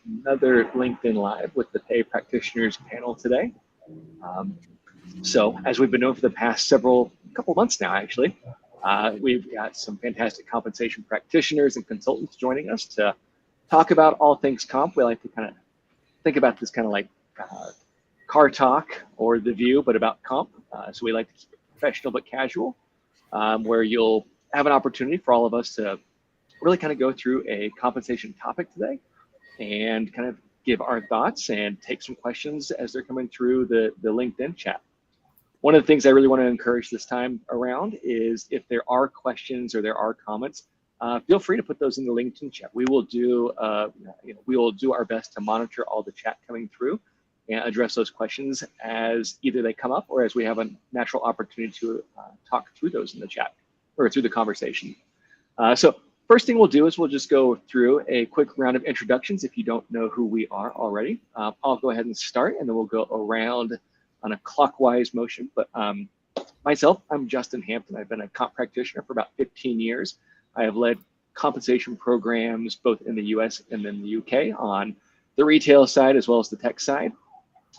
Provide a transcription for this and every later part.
another LinkedIn Live with the Pay Practitioners panel today. So as we've been doing for the past couple months now, actually, we've got some fantastic compensation practitioners and consultants joining us to talk about all things comp. We like to kind of think about this kind of like car talk or The View, but about comp. So we like to keep it professional but casual, where you'll have an opportunity for all of us to really kind of go through a compensation topic today and kind of give our thoughts and take some questions as they're coming through the LinkedIn chat. One of the things I really want to encourage this time around is if there are questions or there are comments, feel free to put those in the LinkedIn chat. We will do our best to monitor all the chat coming through and address those questions as either they come up or as we have a natural opportunity to talk through those in the chat or through the conversation. So first thing we'll do is we'll just go through a quick round of introductions if you don't know who we are already. I'll go ahead and start, and then we'll go around on a clockwise motion. But myself, I'm Justin Hampton. I've been a comp practitioner for about 15 years. I have led compensation programs both in the US and in the UK on the retail side as well as the tech side.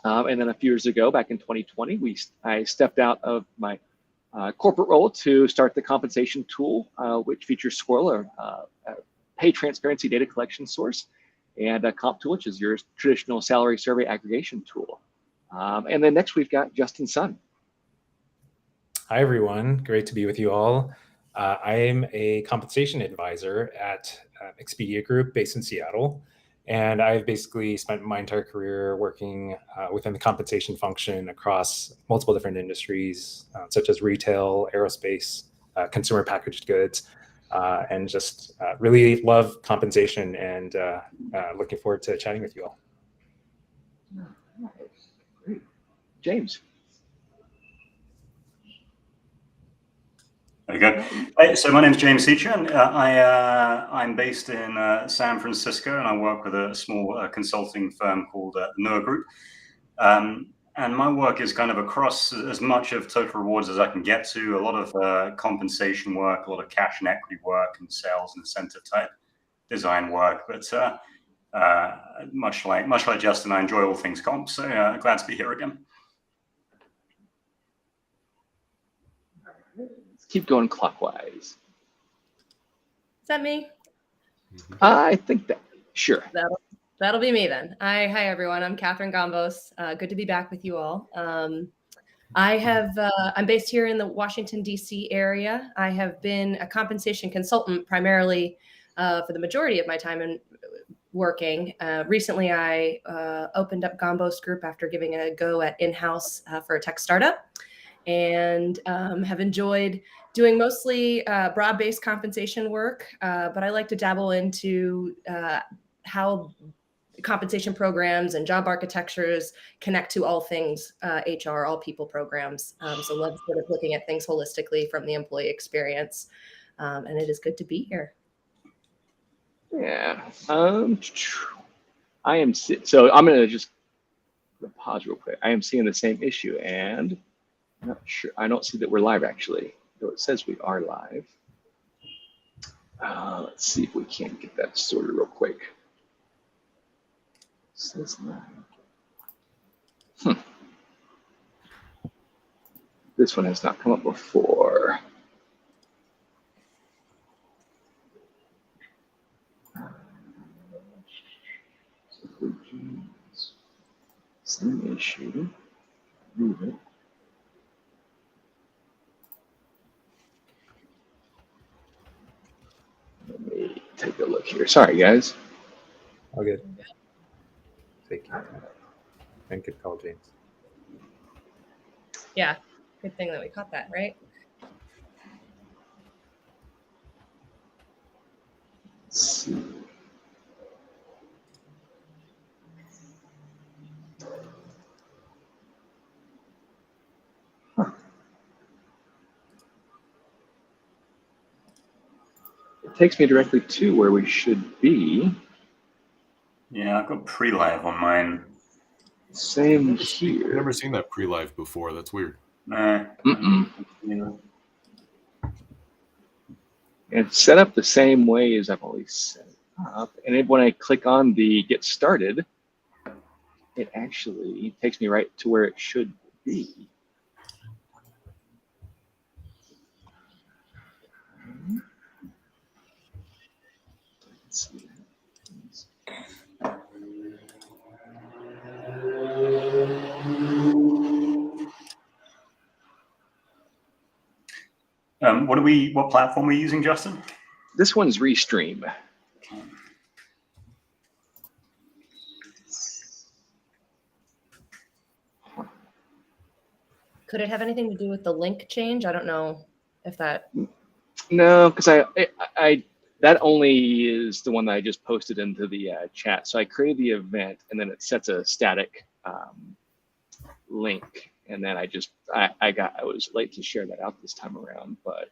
And then a few years ago, back in 2020, I stepped out of my corporate role to start the compensation tool, which features Squirrel, a pay transparency data collection source, and a comp tool, which is your traditional salary survey aggregation tool. And then next we've got Justin Sun. Hi, everyone. Great to be with you all. I am a compensation advisor at Expedia Group based in Seattle. And I've basically spent my entire career working within the compensation function across multiple different industries, such as retail, aerospace, consumer packaged goods, and just really love compensation and looking forward to chatting with you all. Great. James. There you go. Hey, so my name is James Seacher, and I'm based in San Francisco, and I work with a small consulting firm called Noah Group. And my work is kind of across as much of total rewards as I can get to, a lot of compensation work, a lot of cash and equity work, and sales and incentive type design work. But much like Justin, I enjoy all things comp, so glad to be here again. Keep going clockwise. Is that me? I think that, sure. That'll be me then. Hi everyone. I'm Catherine Gombos. Good to be back with you all. I'm based here in the Washington, D.C. area. I have been a compensation consultant primarily for the majority of my time in working. Recently, I opened up Gombos Group after giving a go at in-house for a tech startup, and have enjoyed doing mostly broad-based compensation work, but I like to dabble into how compensation programs and job architectures connect to all things HR, all people programs. So love sort of looking at things holistically from the employee experience, and it is good to be here. Yeah, I am, so I'm gonna just pause real quick. I am seeing the same issue, and I'm not sure, I don't see that we're live actually, though it says we are live. Let's see if we can't get that sorted real quick. It says live. This one has not come up before. Same issue. Move it. Let me take a look here. Sorry, guys. All good. Take care. And good call, James. Yeah, good thing that we caught that, right? Let's see. It takes me directly to where we should be. Yeah, I've got pre-live on mine. Same here. I've never seen that pre-live before. That's weird. It's set up the same way as I've always set it up, and when I click on the get started, it actually takes me right to where it should be. Let's see. What platform are we using, Justin? This one's Restream. Could it have anything to do with the link change? I don't know if that. No, because I that only is the one that I just posted into the chat. So I created the event, and then it sets a static link, and then I was late to share that out this time around, but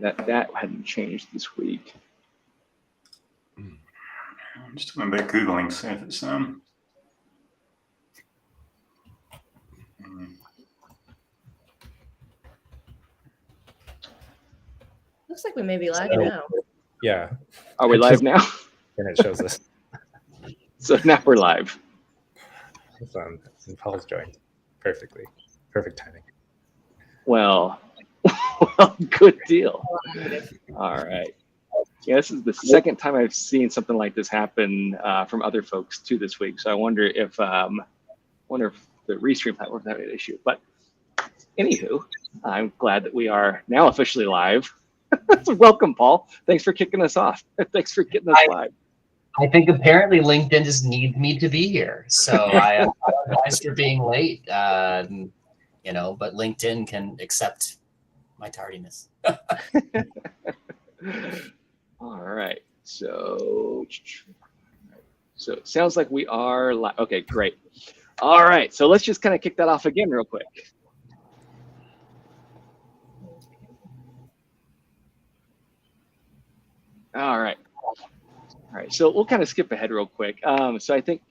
that hadn't changed this week. I'm just doing a bit of Googling to see if it's Looks like we may be live now. Yeah. Are we live now? And it shows us. So now we're live. And Paul's joined perfectly. Perfect timing. Well, good deal. All right. Yeah, this is the second time I've seen something like this happen from other folks too this week. So I wonder if the Restream platform is having an issue. But anywho, I'm glad that we are now officially live. Welcome, Paul. Thanks for kicking us off. Thanks for getting us live. I think apparently LinkedIn just needs me to be here. So I apologize for being late, but LinkedIn can accept my tardiness. All right. So it sounds like we are live. Okay, great. All right. So let's just kind of kick that off again real quick. All right. So we'll kind of skip ahead real quick. So I think,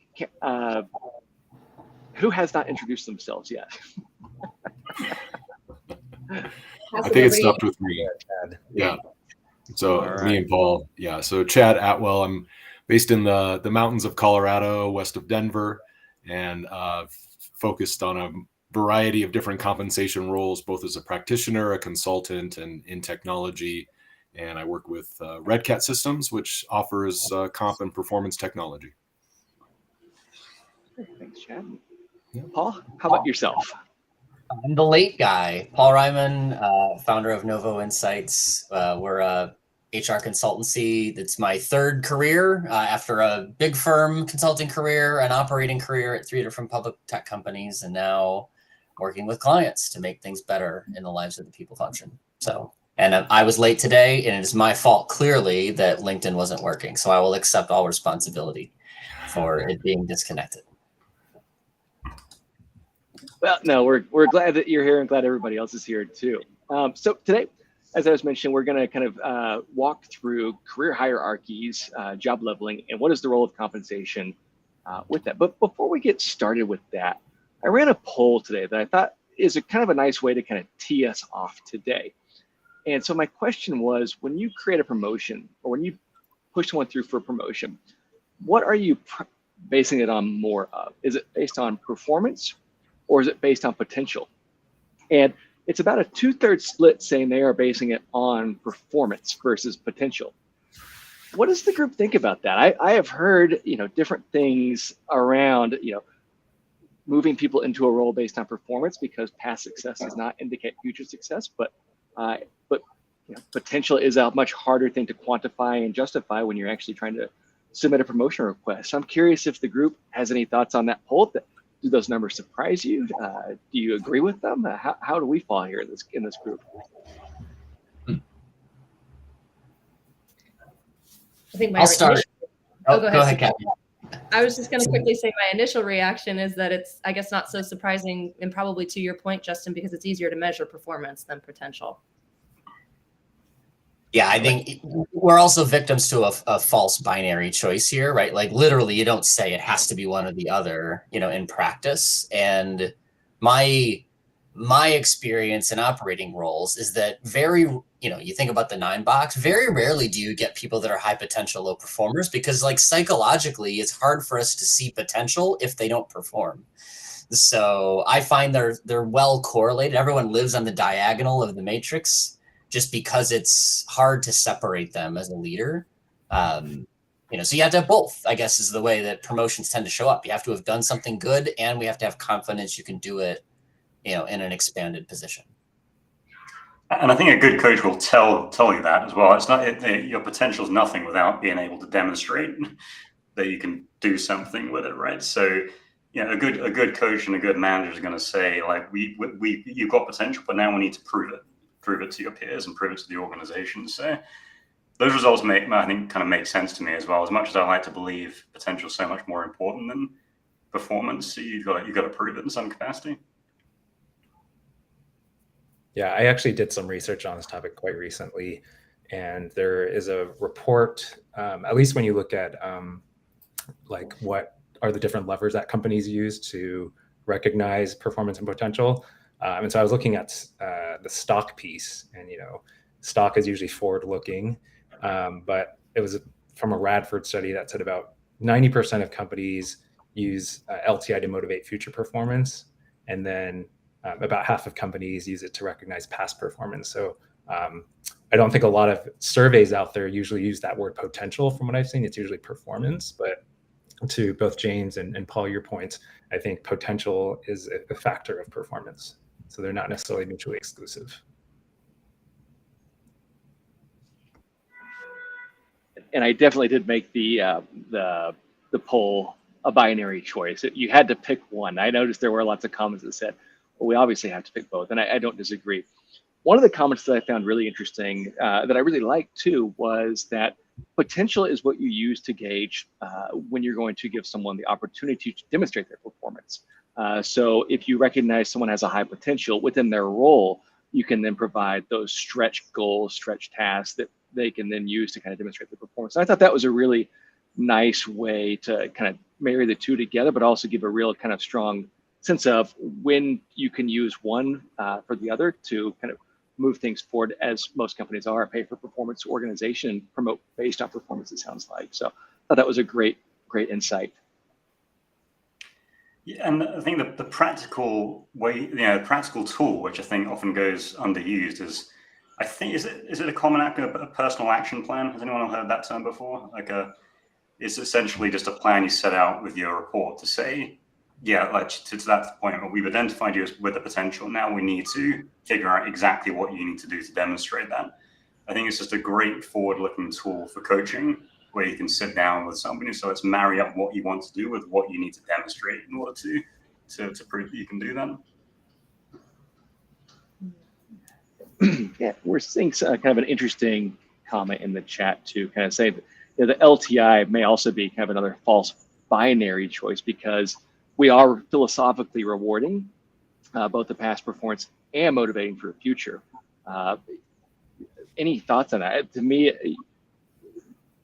who has not introduced themselves yet? I think it stopped with me. Yeah. So me and Paul. Yeah. So Chad Atwell. I'm based in the mountains of Colorado, west of Denver, and focused on a variety of different compensation roles, both as a practitioner, a consultant, and in technology. And I work with Red Cat Systems, which offers comp and performance technology. Thanks, Chad. Yeah. Paul, how about yourself? I'm the late guy. Paul Ryman, founder of Novo Insights. We're a HR consultancy. It's my third career after a big firm consulting career, an operating career at 3 different public tech companies, and now working with clients to make things better in the lives of the people function. And I was late today, and it is my fault, clearly, that LinkedIn wasn't working. So I will accept all responsibility for it being disconnected. Well, no, we're glad that you're here and glad everybody else is here too. So today, as I was mentioning, we're going to kind of walk through career hierarchies, job leveling, and what is the role of compensation with that. But before we get started with that, I ran a poll today that I thought is a kind of a nice way to kind of tee us off today. And so my question was, when you create a promotion or when you push someone through for a promotion, what are you basing it on more of? Is it based on performance or is it based on potential? And it's about a 2/3 split saying they are basing it on performance versus potential. What does the group think about that? I have heard, different things around, moving people into a role based on performance because past success does not indicate future success, but potential is a much harder thing to quantify and justify when you're actually trying to submit a promotion request. So I'm curious if the group has any thoughts on that poll. Do those numbers surprise you? Do you agree with them? How do we fall here in this group? I think I'll start. Go ahead, Kathy. I was just going to quickly say my initial reaction is that it's, I guess, not so surprising, and probably to your point, Justin, because it's easier to measure performance than potential. Yeah, I think we're also victims to a false binary choice here, right? Like literally, you don't say it has to be one or the other, in practice. And my my experience in operating roles is that you think about the 9-box, very rarely do you get people that are high potential, low performers, because like psychologically, it's hard for us to see potential if they don't perform. So I find they're well correlated. Everyone lives on the diagonal of the matrix just because it's hard to separate them as a leader. So you have to have both, I guess, is the way that promotions tend to show up. You have to have done something good, and we have to have confidence you can do it in an expanded position. And I think a good coach will tell you that as well. It's not your potential is nothing without being able to demonstrate that you can do something with it, right? So, a good coach and a good manager is going to say, like, you've got potential, but now we need to prove it to your peers and prove it to the organization. So those results I think kind of make sense to me as well. As much as I like to believe potential is so much more important than performance, so you've got to prove it in some capacity. Yeah, I actually did some research on this topic quite recently, and there is a report, at least when you look at like what are the different levers that companies use to recognize performance and potential. And so I was looking at the stock piece, and stock is usually forward-looking, but it was from a Radford study that said about 90% of companies use LTI to motivate future performance, and then about half of companies use it to recognize past performance. So I don't think a lot of surveys out there usually use that word potential. From what I've seen, it's usually performance. But to both James and Paul, your points, I think potential is a factor of performance. So they're not necessarily mutually exclusive. And I definitely did make the poll a binary choice. You had to pick one. I noticed there were lots of comments that said, well, we obviously have to pick both, and I don't disagree. One of the comments that I found really interesting, that I really liked too, was that potential is what you use to gauge when you're going to give someone the opportunity to demonstrate their performance. So if you recognize someone has a high potential within their role, you can then provide those stretch goals, stretch tasks that they can then use to kind of demonstrate their performance. And I thought that was a really nice way to kind of marry the two together, but also give a real kind of strong sense of when you can use one for the other to kind of move things forward, as most companies are a pay-for-performance organization and promote based on performance, it sounds like. So I thought that was a great insight. Yeah, and I think the practical way, practical tool, which I think often goes underused, is, I think, is it a common a personal action plan? Has anyone heard that term before? It's essentially just a plan you set out with your report to say, yeah, like to that point where we've identified you with the potential. Now we need to figure out exactly what you need to do to demonstrate that. I think it's just a great forward-looking tool for coaching, where you can sit down with somebody. So it's marry up what you want to do with what you need to demonstrate in order to prove that you can do that. Yeah, we're seeing kind of an interesting comment in the chat to kind of say that the LTI may also be kind of another false binary choice, because we are philosophically rewarding both the past performance and motivating for the future. Any thoughts on that? To me,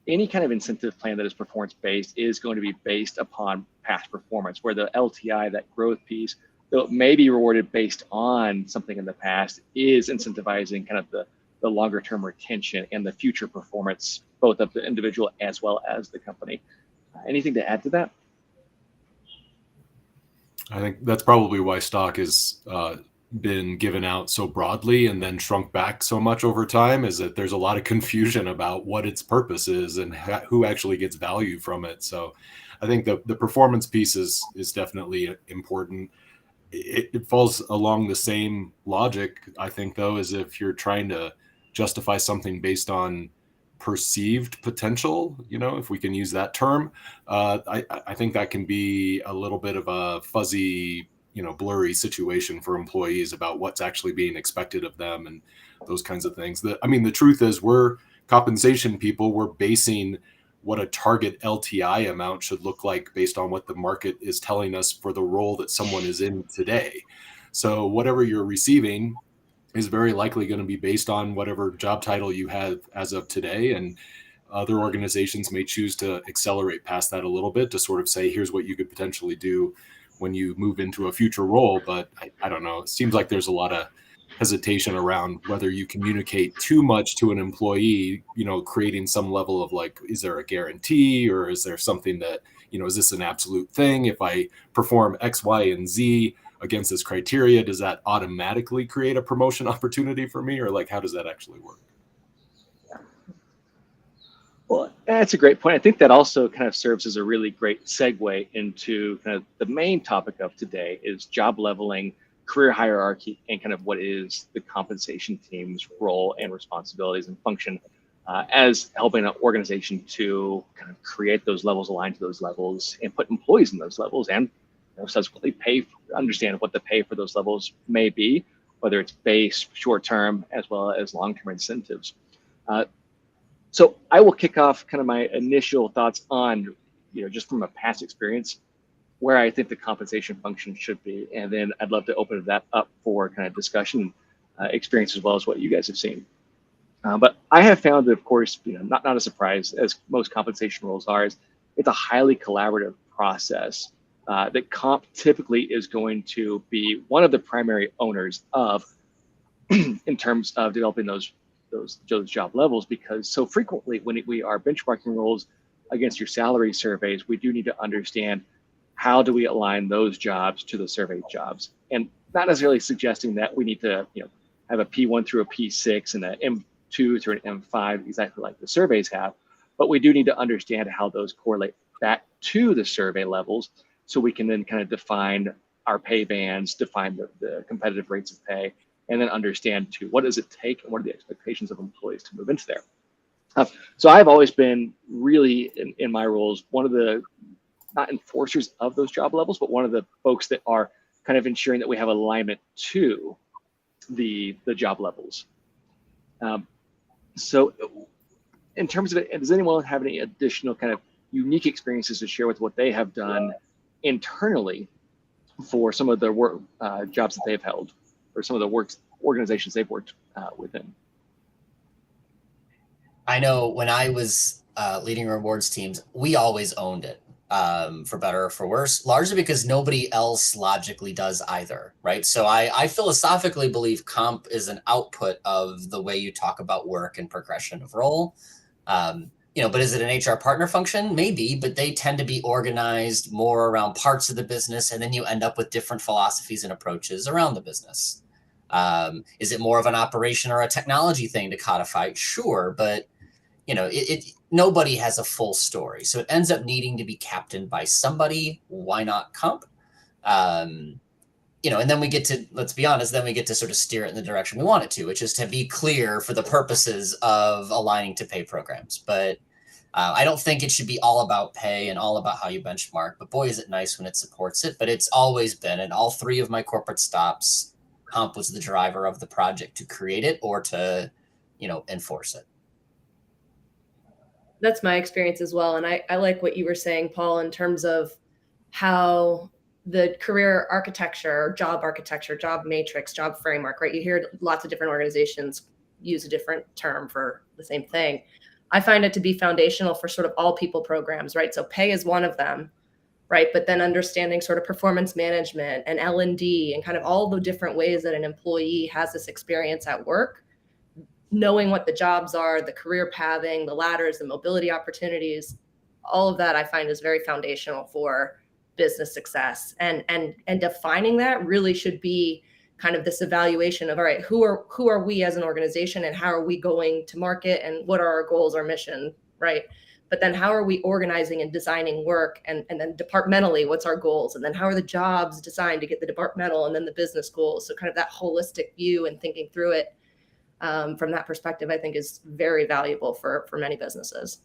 any kind of incentive plan that is performance-based is going to be based upon past performance, where the LTI, that growth piece, though it may be rewarded based on something in the past, is incentivizing kind of the longer-term retention and the future performance, both of the individual as well as the company. Anything to add to that? I think that's probably why stock has been given out so broadly and then shrunk back so much over time, is that there's a lot of confusion about what its purpose is and who actually gets value from it. So I think the performance piece is definitely important. It falls along the same logic, I think, though, as if you're trying to justify something based on perceived potential, if we can use that term. I think that can be a little bit of a fuzzy, blurry situation for employees about what's actually being expected of them and those kinds of things. The truth is, we're compensation people. We're basing what a target LTI amount should look like based on what the market is telling us for the role that someone is in today. So whatever you're receiving is very likely going to be based on whatever job title you have as of today. And other organizations may choose to accelerate past that a little bit to sort of say, here's what you could potentially do when you move into a future role. But I don't know. It seems like there's a lot of hesitation around whether you communicate too much to an employee, creating some level of like, is there a guarantee, or is there something that, is this an absolute thing? If I perform X, Y, and Z against this criteria, does that automatically create a promotion opportunity for me? Or like, how does that actually work? Well, that's a great point. I think that also kind of serves as a really great segue into kind of the main topic of today is job leveling, career hierarchy, and kind of what is the compensation team's role and responsibilities and function as helping an organization to kind of create those levels, align to those levels, and put employees in those levels, and subsequently understand what the pay for those levels may be, whether it's base, short-term, as well as long-term incentives. So I will kick off kind of my initial thoughts on, just from a past experience, where I think the compensation function should be. And then I'd love to open that up for kind of discussion, experience, as well as what you guys have seen. But I have found that, of course, not a surprise, as most compensation roles are, is it's a highly collaborative process that comp typically is going to be one of the primary owners of in terms of developing those job levels, because so frequently when we are benchmarking roles against your salary surveys, we do need to understand how do we align those jobs to the survey jobs, and not necessarily suggesting that we need to have a P1 through a P6 and an M2 through an M5 exactly like the surveys have, but we do need to understand how those correlate back to the survey levels, so we can then kind of define our pay bands, define the competitive rates of pay, and then understand too, what does it take and what are the expectations of employees to move into there. So I've always been really in my roles, one of the, not enforcers of those job levels, but one of the folks that are kind of ensuring that we have alignment to the job levels. So in terms of it, does anyone have any additional kind of unique experiences to share with what they have done internally for some of the work jobs that they've held, or some of the organizations they've worked within? I know when I was leading rewards teams, we always owned it, for better or for worse, largely because nobody else logically does either, right? So I philosophically believe comp is an output of the way you talk about work and progression of role. But is it an HR partner function? Maybe, but they tend to be organized more around parts of the business, and then you end up with different philosophies and approaches around the business. Is it more of an operation or a technology thing to codify? Sure, but nobody has a full story, so it ends up needing to be captained by somebody. Why not comp? And then we get to, let's be honest, then we get to sort of steer it in the direction we want it to, which is to be clear for the purposes of aligning to pay programs. But I don't think it should be all about pay and all about how you benchmark, but boy, is it nice when it supports it. But it's always been, in all three of my corporate stops, comp was the driver of the project to create it or to, enforce it. That's my experience as well. And I like what you were saying, Paul, in terms of how the career architecture, job matrix, job framework, right? You hear lots of different organizations use a different term for the same thing. I find it to be foundational for sort of all people programs, right? So pay is one of them, right? But then understanding sort of performance management and L&D and kind of all the different ways that an employee has this experience at work, knowing what the jobs are, the career pathing, the ladders, the mobility opportunities, all of that I find is very foundational for business success. And defining that really should be kind of this evaluation of, all right, who are we as an organization, and how are we going to market, and what are our goals, our mission, right? But then how are we organizing and designing work, and then departmentally, what's our goals? And then how are the jobs designed to get the departmental and then the business goals? So kind of that holistic view and thinking through it from that perspective, I think is very valuable for many businesses.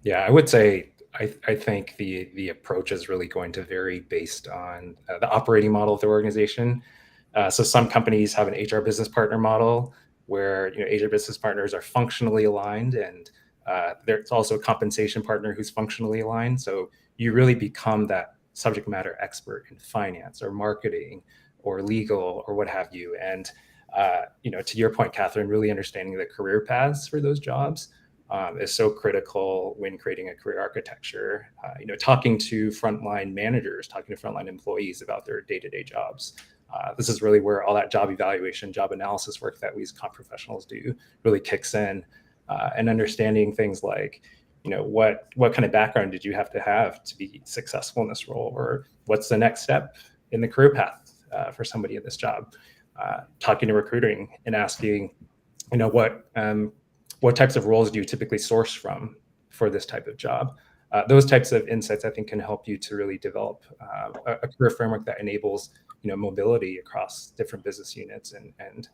Yeah, I would say I think the approach is really going to vary based on the operating model of the organization. So some companies have an HR business partner model where HR business partners are functionally aligned, and there's also a compensation partner who's functionally aligned. So you really become that subject matter expert in finance or marketing or legal or what have you. And to your point, Catherine, really understanding the career paths for those jobs is so critical when creating a career architecture. Talking to frontline managers, talking to frontline employees about their day-to-day jobs. This is really where all that job evaluation, job analysis work that we as comp professionals do really kicks in, and understanding things like, what kind of background did you have to be successful in this role, or what's the next step in the career path for somebody in this job. Talking to recruiting and asking, what types of roles do you typically source from for this type of job? Those types of insights, I think, can help you to really develop a career framework that enables, mobility across different business units and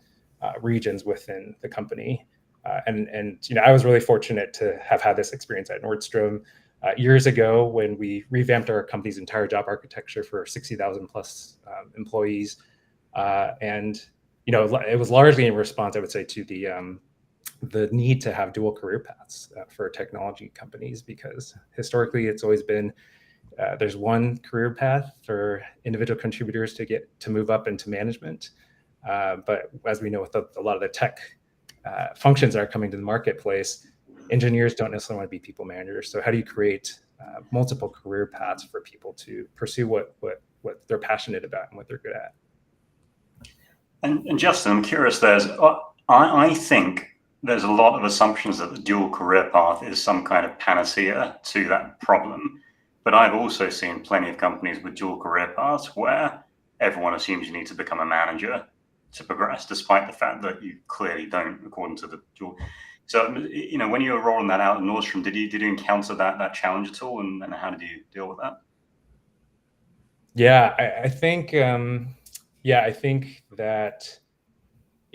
regions within the company. And I was really fortunate to have had this experience at Nordstrom years ago when we revamped our company's entire job architecture for 60,000 plus employees. And it was largely in response, I would say, to the need to have dual career paths for technology companies, because historically it's always been there's one career path for individual contributors to move up into management. But as we know, with a lot of the tech functions that are coming to the marketplace, engineers don't necessarily want to be people managers. So how do you create multiple career paths for people to pursue what they're passionate about and what they're good at? And Justin, I'm curious, I think there's a lot of assumptions that the dual career path is some kind of panacea to that problem. But I've also seen plenty of companies with dual career paths where everyone assumes you need to become a manager to progress, despite the fact that you clearly don't, according to the dual. So, when you were rolling that out at Nordstrom, did you encounter that challenge at all, and how did you deal with that? Yeah, I think that,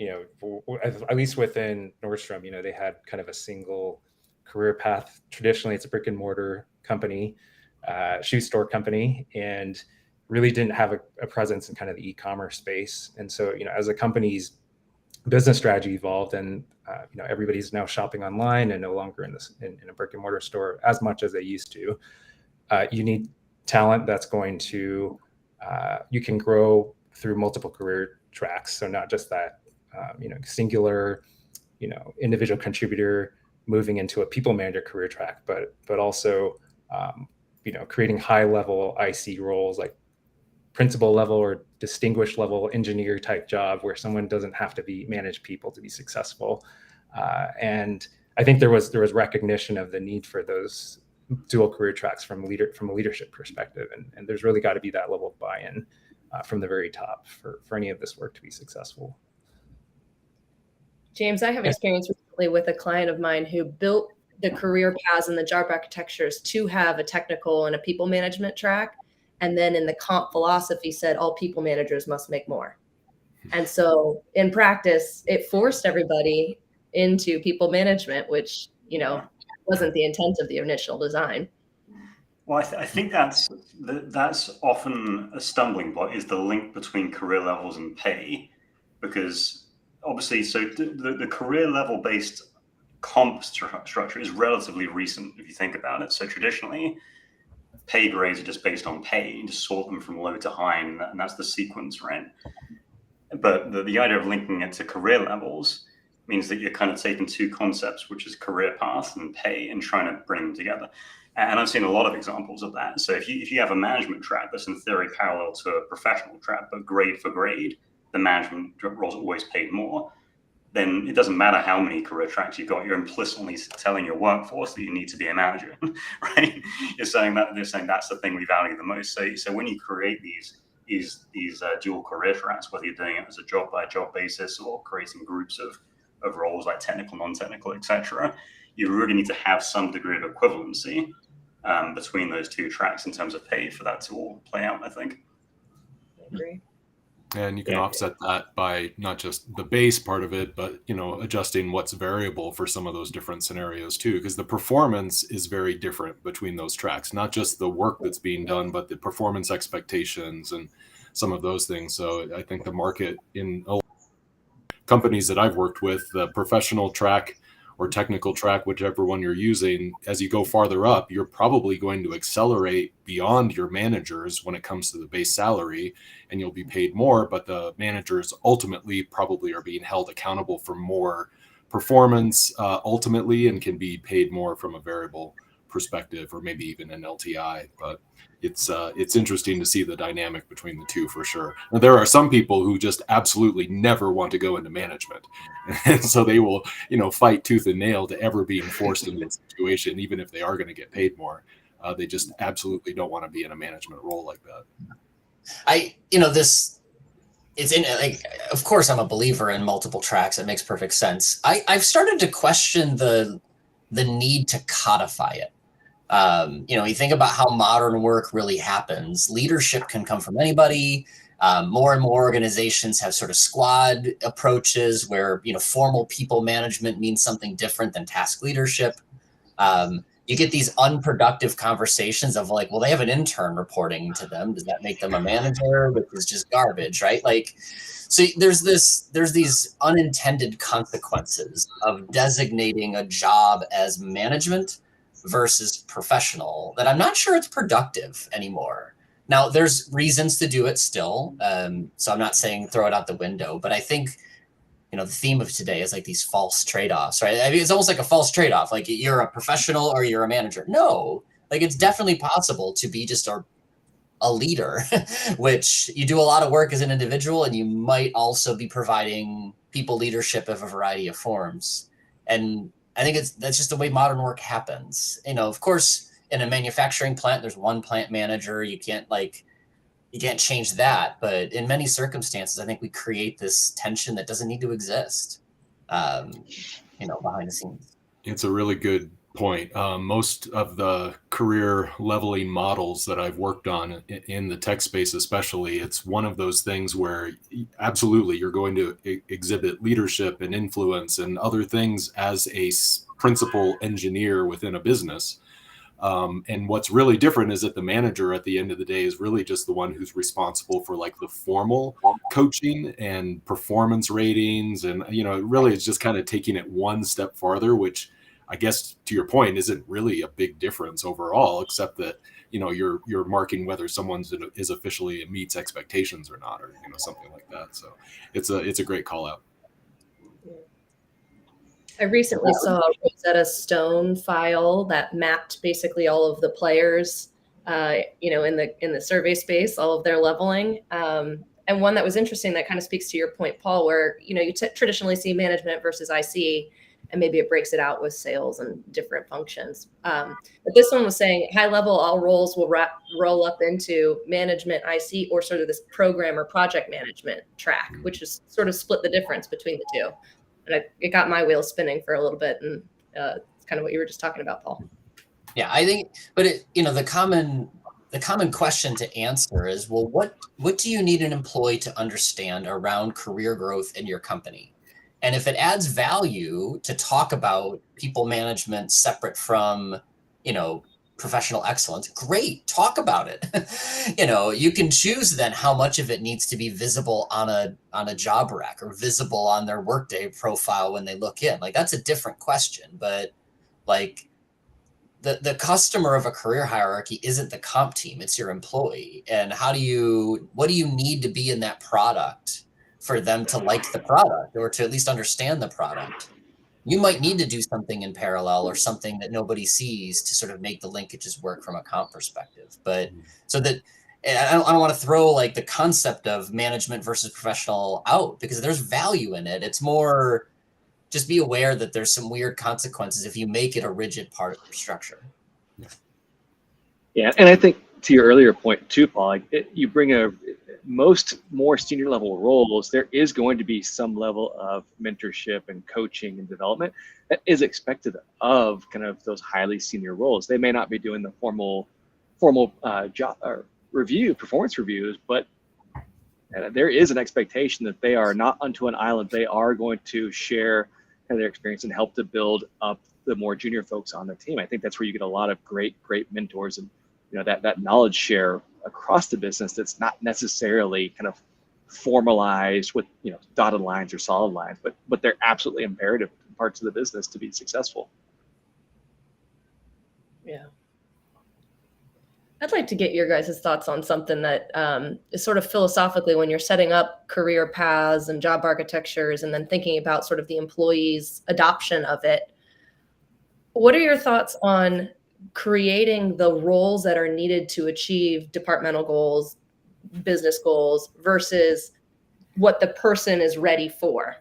at least within Nordstrom, they had kind of a single career path. Traditionally, it's a brick and mortar company, shoe store company, and really didn't have a presence in kind of the e-commerce space. And so, as a company's business strategy evolved, and everybody's now shopping online and no longer in a brick and mortar store as much as they used to. You need talent that's going to you can grow through multiple career tracks. So not just that singular individual contributor moving into a people manager career track, but also creating high level IC roles like principal level or distinguished level engineer type job where someone doesn't have to manage people to be successful. And I think there was recognition of the need for those dual career tracks from a leadership perspective. And there's really got to be that level of buy-in from the very top for any of this work to be successful. James, I have experience recently with a client of mine who built the career paths and the job architectures to have a technical and a people management track. And then in the comp philosophy said all people managers must make more. And so in practice, it forced everybody into people management, which, wasn't the intent of the initial design. Well, I think that's often a stumbling block, is the link between career levels and pay, because obviously, so the career level based comp structure is relatively recent if you think about it. So traditionally, pay grades are just based on pay. You just sort them from low to high, and that's the sequence, right? But the idea of linking it to career levels means that you're kind of taking two concepts, which is career path and pay, and trying to bring them together. And I've seen a lot of examples of that. So if you have a management track that's in theory parallel to a professional track, but grade for grade, the management roles always paid more, then it doesn't matter how many career tracks you've got. You're implicitly telling your workforce that you need to be a manager, right? They're saying that's the thing we value the most. So when you create these dual career tracks, whether you're doing it as a job by job basis or creating groups of roles like technical, non-technical, etc., you really need to have some degree of equivalency between those two tracks in terms of pay for that to all play out, I think. I agree. And you can offset that by not just the base part of it, but adjusting what's variable for some of those different scenarios too, because the performance is very different between those tracks, not just the work that's being done, but the performance expectations and some of those things. So I think the market in companies that I've worked with, the professional track or technical track, whichever one you're using, as you go farther up, you're probably going to accelerate beyond your managers when it comes to the base salary, and you'll be paid more, but the managers ultimately probably are being held accountable for more performance ultimately, and can be paid more from a variable perspective, or maybe even an LTI. But it's interesting to see the dynamic between the two for sure. Now, there are some people who just absolutely never want to go into management, and so they will, fight tooth and nail to ever being forced into a situation, even if they are going to get paid more. They just absolutely don't want to be in a management role like that. Of course, I'm a believer in multiple tracks. It makes perfect sense. I've started to question the need to codify it. You think about how modern work really happens. Leadership can come from anybody. More and more organizations have sort of squad approaches where, formal people management means something different than task leadership. You get these unproductive conversations of like, well, they have an intern reporting to them. Does that make them a manager? Which is just garbage, right? Like, so there's these unintended consequences of designating a job as management versus professional that I'm not sure it's productive anymore. Now, there's reasons to do it still. So I'm not saying throw it out the window, but I think, the theme of today is like these false trade-offs, right? I mean, it's almost like a false trade-off. Like you're a professional or you're a manager. No, like it's definitely possible to be just a leader, which you do a lot of work as an individual, and you might also be providing people leadership of a variety of forms. And I think that's just the way modern work happens. Of course, in a manufacturing plant, there's one plant manager. You can't change that. But in many circumstances, I think we create this tension that doesn't need to exist, behind the scenes. It's a really good point. Most of the career leveling models that I've worked on in the tech space, especially, it's one of those things where absolutely you're going to exhibit leadership and influence and other things as a principal engineer within a business. And what's really different is that the manager at the end of the day is really just the one who's responsible for like the formal coaching and performance ratings. And, it really is just kind of taking it one step farther, which I guess to your point isn't really a big difference overall, except that, you're marking whether someone's is officially meets expectations or not, or, something like that. So it's a great call out. I recently saw a Rosetta Stone file that mapped basically all of the players, in the survey space, all of their leveling. And one that was interesting that kind of speaks to your point, Paul, where, you traditionally see management versus IC, and maybe it breaks it out with sales and different functions. But this one was saying high level, all roles will roll up into management, IC, or sort of this program or project management track, which is sort of split the difference between the two. And it got my wheels spinning for a little bit, and it's kind of what you were just talking about, Paul. Yeah, I think, but the common question to answer is, well, what do you need an employee to understand around career growth in your company? And if it adds value to talk about people management separate from, professional excellence, great, talk about it. You can choose then how much of it needs to be visible on a job rec or visible on their Workday profile when they look in. Like, that's a different question, but like the customer of a career hierarchy isn't the comp team, it's your employee. And what do you need to be in that product for them to like the product, or to at least understand the product? You might need to do something in parallel or something that nobody sees to sort of make the linkages work from a comp perspective. But so that I don't want to throw like the concept of management versus professional out, because there's value in it. It's more just be aware that there's some weird consequences if you make it a rigid part of your structure. Yeah, and I think to your earlier point too, Paul, you bring most more senior level roles, there is going to be some level of mentorship and coaching and development that is expected of kind of those highly senior roles. They may not be doing the formal job or performance reviews, but there is an expectation that they are not unto an island. They are going to share kind of their experience and help to build up the more junior folks on the team. I think that's where you get a lot of great mentors and that knowledge share across the business that's not necessarily kind of formalized with dotted lines or solid lines, but they're absolutely imperative parts of the business to be successful. Yeah. I'd like to get your guys' thoughts on something that is sort of philosophically when you're setting up career paths and job architectures and then thinking about sort of the employees' adoption of it. What are your thoughts on creating the roles that are needed to achieve departmental goals, business goals, versus what the person is ready for?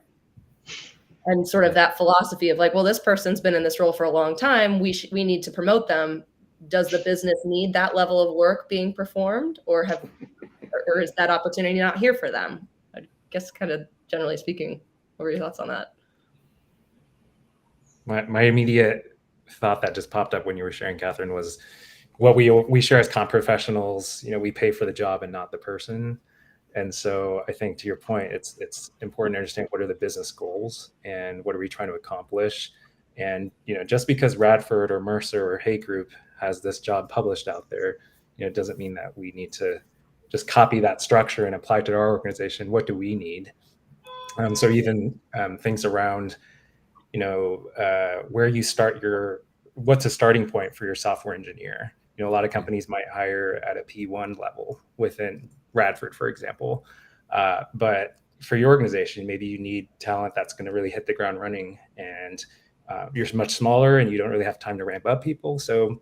And sort of that philosophy of like, well, this person's been in this role for a long time. We need to promote them. Does the business need that level of work being performed, or is that opportunity not here for them? I guess kind of generally speaking, what were your thoughts on that? My immediate thought that just popped up when you were sharing, Catherine, was what we share as comp professionals. We pay for the job and not the person. And so I think to your point, it's important to understand what are the business goals and what are we trying to accomplish. And just because Radford or Mercer or Hay Group has this job published out there, it doesn't mean that we need to just copy that structure and apply it to our organization. What do we need? So even things around, where you start what's a starting point for your software engineer? A lot of companies might hire at a P1 level within Radford, for example. But for your organization, maybe you need talent that's going to really hit the ground running, and you're much smaller and you don't really have time to ramp up people. So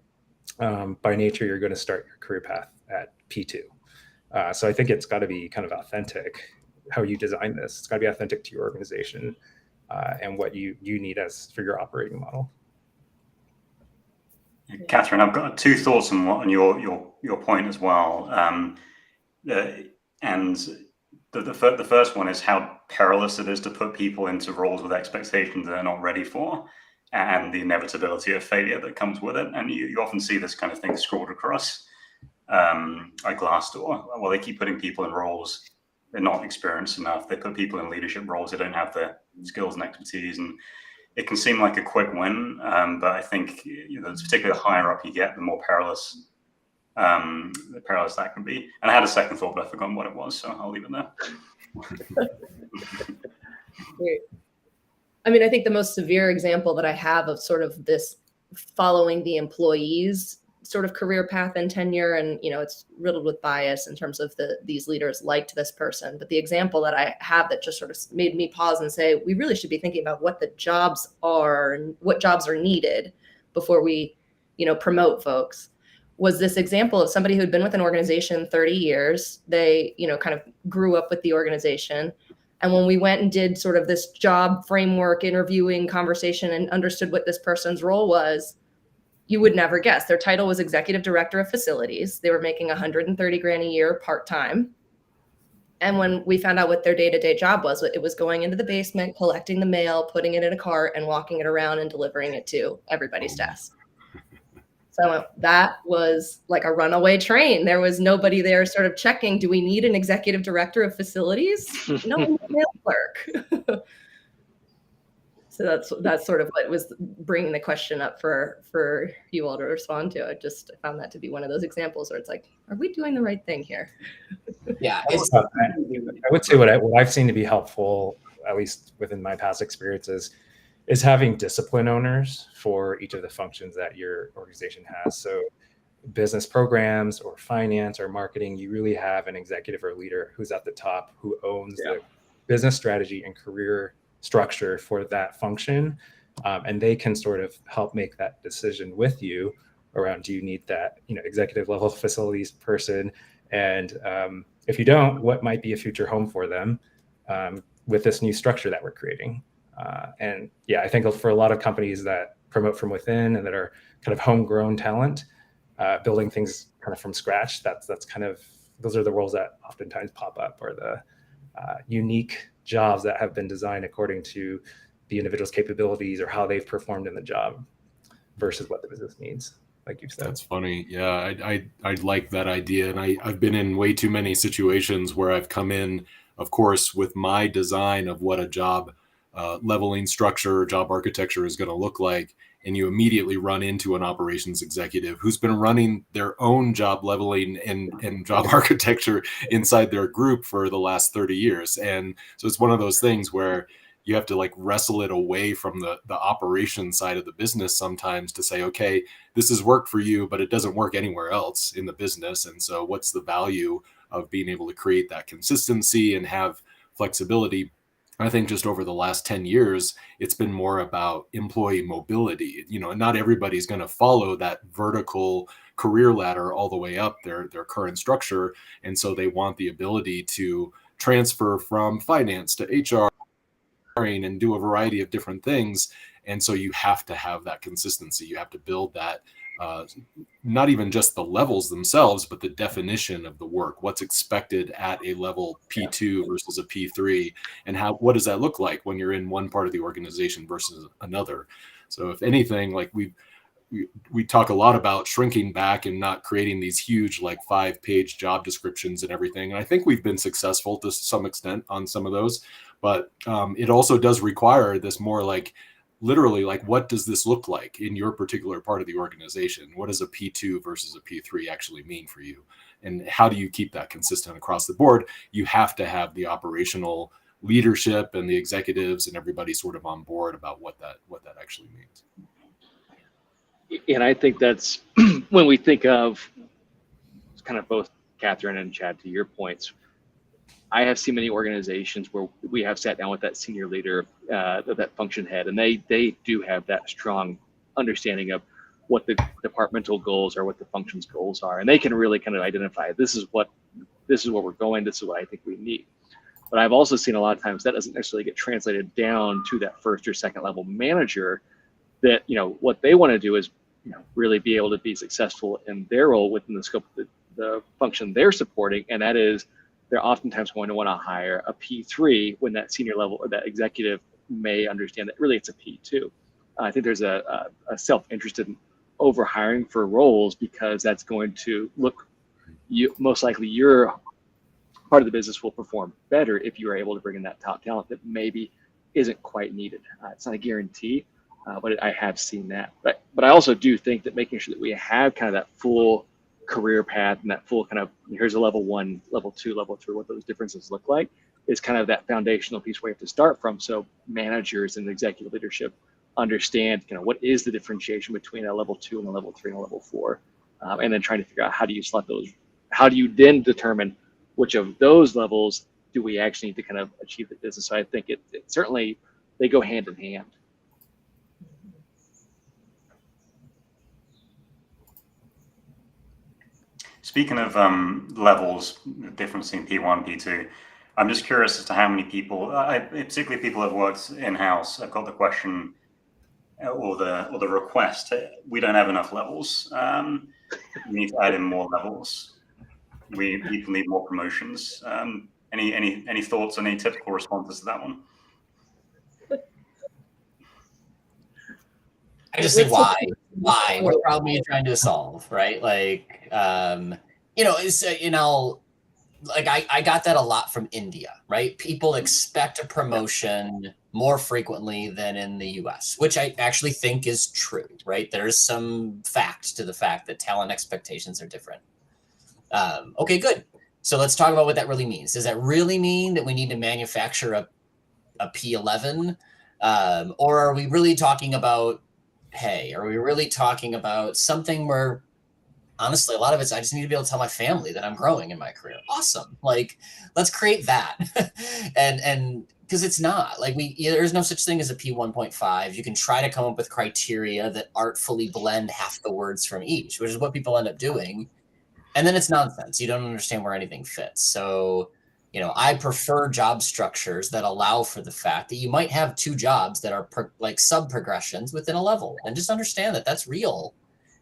by nature, you're going to start your career path at P2. So I think it's got to be kind of authentic how you design this. It's got to be authentic to your organization and what you need for your operating model. Catherine, I've got two thoughts on your point as well. And the first one is how perilous it is to put people into roles with expectations that they're not ready for, and the inevitability of failure that comes with it. And you often see this kind of thing scrolled across like Glassdoor. Well, they keep putting people in roles they're not experienced enough. They put people in leadership roles they don't have the skills and expertise, and it can seem like a quick win, but I think it's particularly the higher up you get, the more perilous that can be. And I had a second thought, but I've forgotten what it was, so I'll leave it there. Great. I mean, I think the most severe example that I have of sort of this following the employees sort of career path and tenure, and it's riddled with bias in terms of these leaders liked this person, but the example that I have that just sort of made me pause and say we really should be thinking about what the jobs are and what jobs are needed before we promote folks, was this example of somebody who had been with an organization 30 years. They kind of grew up with the organization, and when we went and did sort of this job framework interviewing conversation and understood what this person's role was, you would never guess. Their title was Executive Director of Facilities. They were making $130 grand a year part-time. And when we found out what their day-to-day job was, it was going into the basement, collecting the mail, putting it in a cart, and walking it around and delivering it to everybody's desk. So that was like a runaway train. There was nobody there sort of checking, do we need an Executive Director of Facilities? No, we need a mail clerk. So that's sort of what was bringing the question up for you all to respond to. I found that to be one of those examples where it's like, are we doing the right thing here? Yeah, I would say what I've seen to be helpful, at least within my past experiences, is having discipline owners for each of the functions that your organization has. So business programs or finance or marketing, you really have an executive or leader who's at the top, who owns the business strategy and career structure for that function, and they can sort of help make that decision with you around, do you need that executive level facilities person, and if you don't, what might be a future home for them with this new structure that we're creating. And I think for a lot of companies that promote from within and that are kind of homegrown talent, building things kind of from scratch, that's kind of, those are the roles that oftentimes pop up, or the unique jobs that have been designed according to the individual's capabilities or how they've performed in the job versus what the business needs, like you've said. That's funny. Yeah, I like that idea. And I've been in way too many situations where I've come in, of course, with my design of what a job leveling structure, job architecture is going to look like. And you immediately run into an operations executive who's been running their own job leveling and job architecture inside their group for the last 30 years. And so it's one of those things where, you have to like wrestle it away from the operation side of the business sometimes to say, okay, this has worked for you, but it doesn't work anywhere else in the business. And so what's the value of being able to create that consistency and have flexibility? I think just over the last 10 years, it's been more about employee mobility. Not everybody's going to follow that vertical career ladder all the way up their current structure. And so they want the ability to transfer from finance to HR and do a variety of different things. And so you have to have that consistency. You have to build that, not even just the levels themselves, but the definition of the work, what's expected at a level P2 versus a P3, and what does that look like when you're in one part of the organization versus another. So if anything, like we talk a lot about shrinking back and not creating these huge, like 5-page job descriptions and everything. And I think we've been successful to some extent on some of those, but it also does require this more like, literally, like, what does this look like in your particular part of the organization? What does a P2 versus a P3 actually mean for you? And how do you keep that consistent across the board? You have to have the operational leadership and the executives and everybody sort of on board about what that actually means. And I think that's when we think of kind of both Catherine and Chad, to your points, I have seen many organizations where we have sat down with that senior leader, that function head, and they do have that strong understanding of what the departmental goals are, what the function's goals are, and they can really kind of identify, this is what we're going, this is what I think we need. But I've also seen a lot of times that doesn't necessarily get translated down to that first or second level manager, that what they want to do is really be able to be successful in their role within the scope of the function they're supporting, and that is they're oftentimes going to want to hire a P3 when that senior level or that executive may understand that really it's a P2. I think there's a self-interest in over hiring for roles, because that's going to look, most likely your part of the business will perform better if you are able to bring in that top talent that maybe isn't quite needed. It's not a guarantee, but I have seen that. But I also do think that making sure that we have kind of that full career path and that full kind of, here's a level 1, level 2, level 3, what those differences look like, is kind of that foundational piece where you have to start from. So managers and executive leadership understand what is the differentiation between a level 2 and a level 3 and a level 4, and then trying to figure out how do you slot those, how do you then determine which of those levels do we actually need to kind of achieve the business. So I think it certainly, they go hand in hand. Speaking of levels, the difference in P1, P2, I'm just curious as to how many people, particularly people who have worked in-house, have got the question or the request, we don't have enough levels. We need to add in more levels. People need more promotions. Any thoughts, any typical responses to that one? I just say why? What problem are you trying to solve, right? Like, it's, like I got that a lot from India, right? People expect a promotion more frequently than in the US, which I actually think is true, right? There's some fact to the fact that talent expectations are different. Okay, good. So let's talk about what that really means. Does that really mean that we need to manufacture a P11? Or are we really talking about pay? Are we really talking about something where, honestly, a lot of it's, I just need to be able to tell my family that I'm growing in my career. Awesome. Like, let's create that. and because it's not like there's no such thing as a P1.5. You can try to come up with criteria that artfully blend half the words from each, which is what people end up doing. And then it's nonsense. You don't understand where anything fits. So, I prefer job structures that allow for the fact that you might have 2 jobs that are like sub progressions within a level, and just understand that that's real.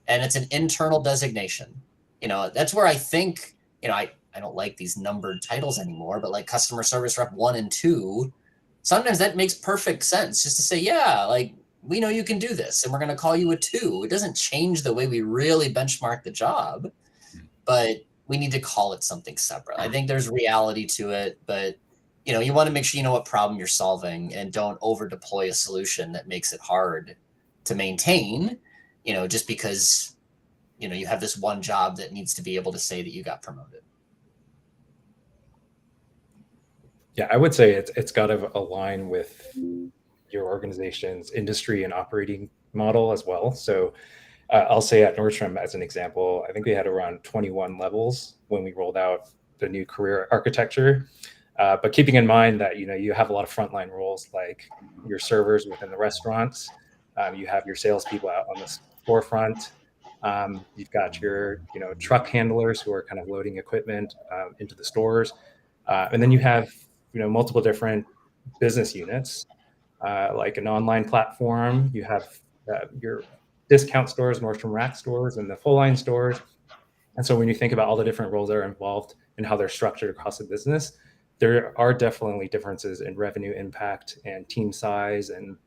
And it's an internal designation. That's where I think, I don't like these numbered titles anymore, but like customer service rep 1 and 2, sometimes that makes perfect sense just to say, yeah, like, we know you can do this and we're going to call you a 2. It doesn't change the way we really benchmark the job, but we need to call it something separate. I think there's reality to it, but you want to make sure you know what problem you're solving and don't over deploy a solution that makes it hard to maintain, just because, you have this one job that needs to be able to say that you got promoted. Yeah, I would say it's got to align with your organization's industry and operating model as well. So I'll say at Nordstrom as an example, I think we had around 21 levels when we rolled out the new career architecture. But keeping in mind that you have a lot of frontline roles like your servers within the restaurants, you have your salespeople out on the storefront, you've got your truck handlers who are kind of loading equipment into the stores, and then you have multiple different business units like an online platform. You have your discount stores, Nordstrom Rack stores, and the full line stores. And so when you think about all the different roles that are involved and how they're structured across the business, there are definitely differences in revenue impact and team size, and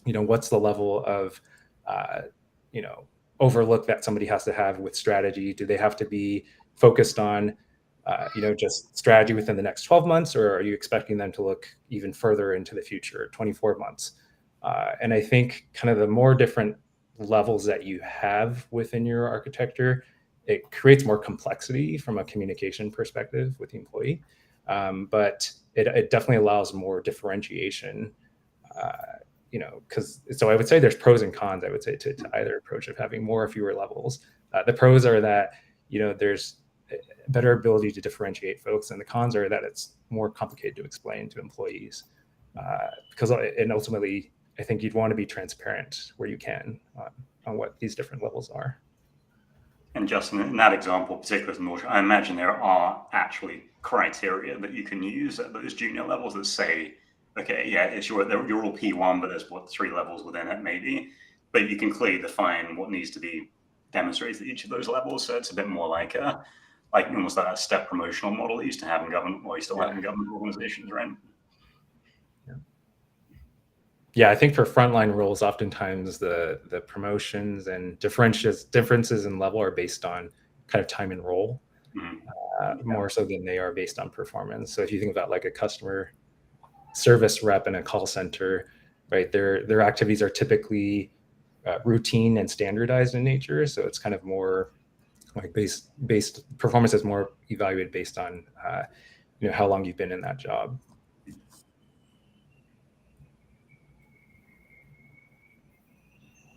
what's the level of uh, overlook that somebody has to have with strategy. Do they have to be focused on just strategy within the next 12 months, or are you expecting them to look even further into the future, 24 months? And I think kind of the more different levels that you have within your architecture, it creates more complexity from a communication perspective with the employee. But it definitely allows more differentiation, so I would say there's pros and cons, I would say, to either approach of having more or fewer levels. The pros are that, there's a better ability to differentiate folks, and the cons are that it's more complicated to explain to employees. And ultimately, I think you'd want to be transparent where you can on what these different levels are. And Justin, in that example, particularly in Nordstrom, I imagine there are actually criteria that you can use at those junior levels that say, okay, yeah, it's you're all P1, but there's 3 levels within it maybe, but you can clearly define what needs to be demonstrated at each of those levels. So it's a bit more like almost like that step promotional model that you used to have in government, or you still have in government organizations, right? Yeah, I think for frontline roles, oftentimes the promotions and differences in level are based on kind of time and role, more so than they are based on performance. So if you think about like a customer service rep in a call center, right, their activities are typically routine and standardized in nature. So it's kind of more like based performance is more evaluated based on how long you've been in that job.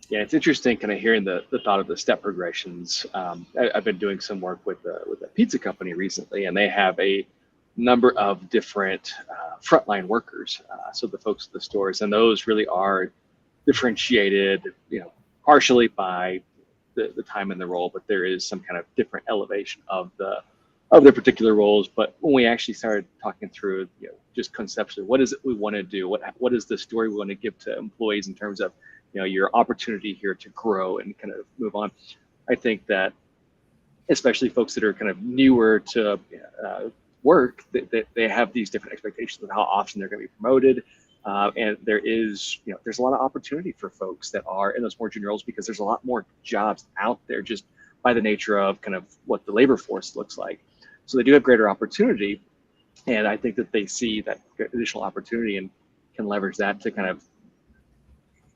Yeah, it's interesting kind of hearing the thought of the step progressions. I've been doing some work with a pizza company recently, and they have a number of different frontline workers. So the folks at the stores, and those really are differentiated, partially by the time in the role, but there is some kind of different elevation of their particular roles. But when we actually started talking through, just conceptually, what is it we want to do? What is the story we want to give to employees in terms of your opportunity here to grow and kind of move on? I think that especially folks that are kind of newer to work, that they have these different expectations of how often they're going to be promoted. And there's a lot of opportunity for folks that are in those more junior roles, because there's a lot more jobs out there just by the nature of kind of what the labor force looks like. So they do have greater opportunity. And I think that they see that additional opportunity and can leverage that to kind of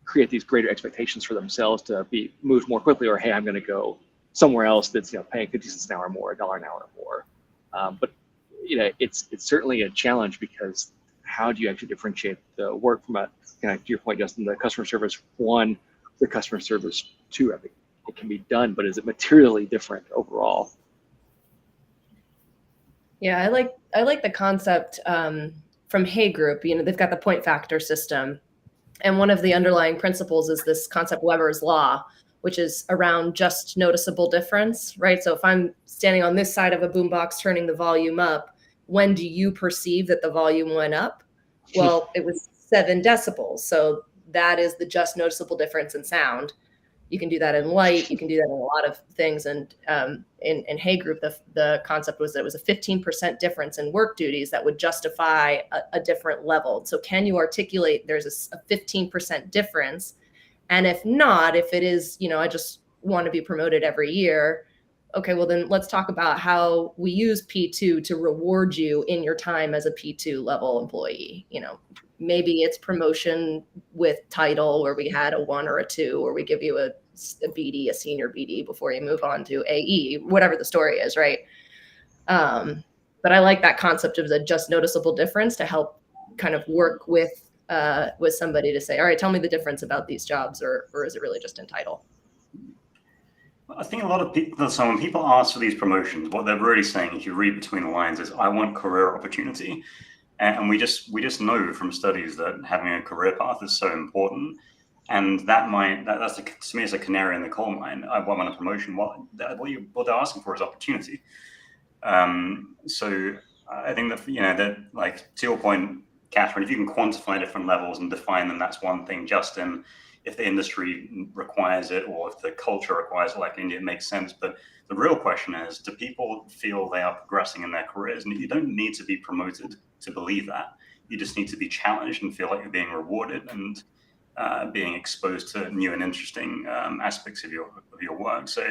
create these greater expectations for themselves to be moved more quickly, or, hey, I'm going to go somewhere else that's paying 50 cents an hour more, $1 an hour more. But it's certainly a challenge, because how do you actually differentiate the work from to your point, Justin, the customer service 1 to customer service 2? I think it can be done, but is it materially different overall? Yeah, I like the concept from Hay Group. They've got the point factor system. And one of the underlying principles is this concept, Weber's law, which is around just noticeable difference, right? So if I'm standing on this side of a boombox turning the volume up, when do you perceive that the volume went up? Well, it was 7 decibels. So that is the just noticeable difference in sound. You can do that in light. You can do that in a lot of things. And in Hay Group, the concept was that it was a 15% difference in work duties that would justify a different level. So can you articulate there's a 15% difference? And if not, if it is, I just want to be promoted every year, okay, well then let's talk about how we use P2 to reward you in your time as a P2 level employee. Maybe it's promotion with title, where we had a 1 or a 2, or we give you a BD, a senior BD, before you move on to AE, whatever the story is, right? But I like that concept of the just noticeable difference to help kind of work with somebody to say, all right, tell me the difference about these jobs, or is it really just in title? I think a lot of people, so when people ask for these promotions, what they're really saying, if you read between the lines, is I want career opportunity. And we just know from studies that having a career path is so important. And to me, it's a canary in the coal mine. I want a promotion. What they're asking for is opportunity. So I think that, that, like, to your point, Catherine, if you can quantify different levels and define them, that's one thing. Justin, if the industry requires it, or if the culture requires it, like India, it makes sense. But the real question is, do people feel they are progressing in their careers? And you don't need to be promoted to believe that. You just need to be challenged and feel like you're being rewarded and being exposed to new and interesting aspects of your work. So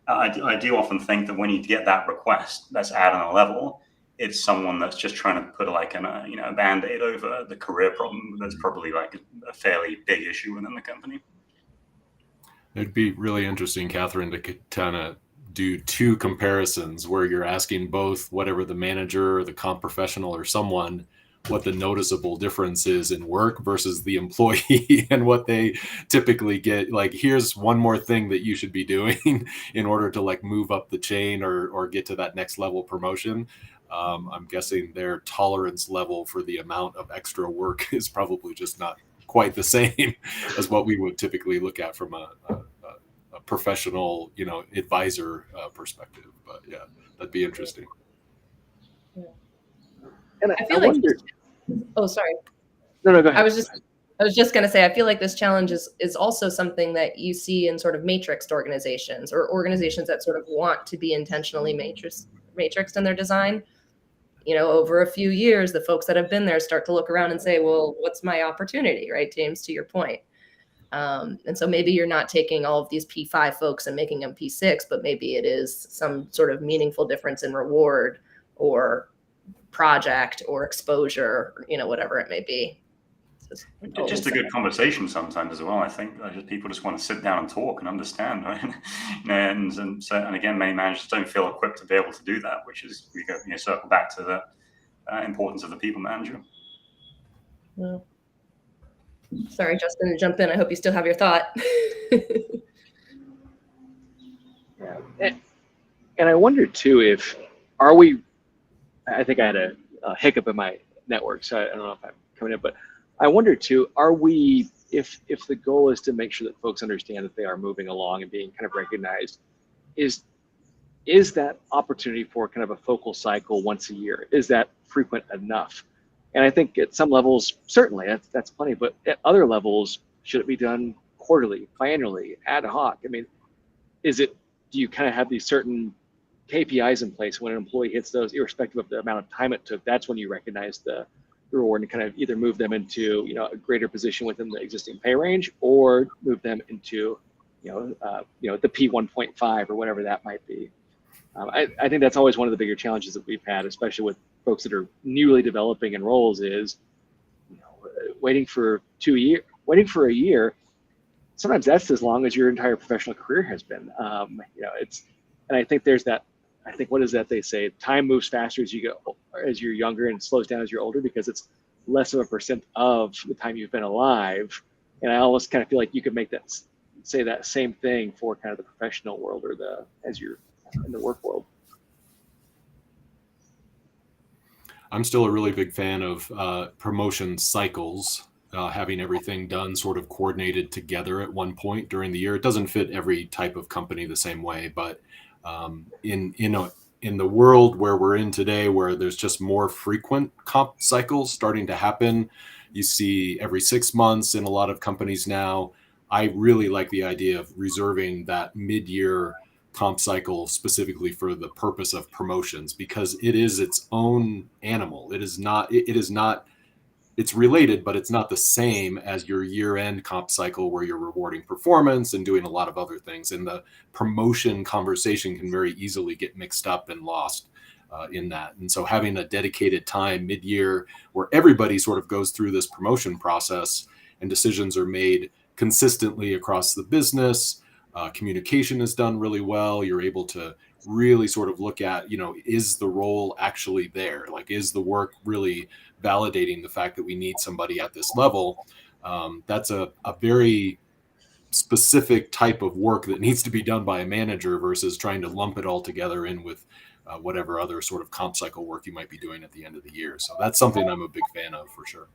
I do often think that when you get that request, that's add on a level. It's someone that's just trying to put a Band-Aid over the career problem that's probably like a fairly big issue within the company. It'd be really interesting, Catherine, to kind of do two comparisons where you're asking both whatever the manager or the comp professional or someone what the noticeable difference is in work versus the employee and what they typically get. Like, here's one more thing that you should be doing in order to like move up the chain or get to that next level promotion. I'm guessing their tolerance level for the amount of extra work is probably just not quite the same as what we would typically look at from a professional, advisor perspective. But yeah, that'd be interesting. And I feel like oh, sorry. No, go ahead. I was just going to say, I feel like this challenge is also something that you see in sort of matrixed organizations, or organizations that sort of want to be intentionally matrixed in their design. Over a few years, the folks that have been there start to look around and say, well, what's my opportunity, right, James, to your point? And so maybe you're not taking all of these P5 folks and making them P6, but maybe it is some sort of meaningful difference in reward or project or exposure, whatever it may be. It's just a good conversation sometimes as well. I think people just want to sit down and talk and understand, right? and again, many managers don't feel equipped to be able to do that, which is we go circle back to the importance of the people manager. Yeah. Sorry, Justin, to jump in. I hope you still have your thought. Yeah. And I wonder too, I think I had a hiccup in my network, so I don't know if I'm coming in, but I wonder too, if the goal is to make sure that folks understand that they are moving along and being kind of recognized, is that opportunity for kind of a focal cycle once a year, is that frequent enough? And I think at some levels, certainly that's plenty, but at other levels, should it be done quarterly, biannually, ad hoc? I mean, do you kind of have these certain KPIs in place? When an employee hits those, irrespective of the amount of time it took, that's when you recognize the reward and kind of either move them into a greater position within the existing pay range, or move them into the P1.5 or whatever that might be. I think that's always one of the bigger challenges that we've had, especially with folks that are newly developing in roles, is waiting for a year. Sometimes that's as long as your entire professional career has been. And I think there's that. I think, what is that they say? Time moves faster as you're younger, and slows down as you're older, because it's less of a percent of the time you've been alive. And I almost kind of feel like you could say that same thing for kind of the professional world, or as you're in the work world. I'm still a really big fan of promotion cycles, having everything done sort of coordinated together at one point during the year. It doesn't fit every type of company the same way, but in the world where we're in today, where there's just more frequent comp cycles starting to happen, you see every 6 months in a lot of companies now. I really like the idea of reserving that mid-year comp cycle specifically for the purpose of promotions, because it is its own animal. It's related, but it's not the same as your year-end comp cycle where you're rewarding performance and doing a lot of other things. And the promotion conversation can very easily get mixed up and lost in that. And so having a dedicated time mid-year where everybody sort of goes through this promotion process and decisions are made consistently across the business, communication is done really well. You're able to really sort of look at, is the role actually there? Like, is the work really validating the fact that we need somebody at this level? That's a very specific type of work that needs to be done by a manager versus trying to lump it all together in with whatever other sort of comp cycle work you might be doing at the end of the year. So that's something I'm a big fan of for sure.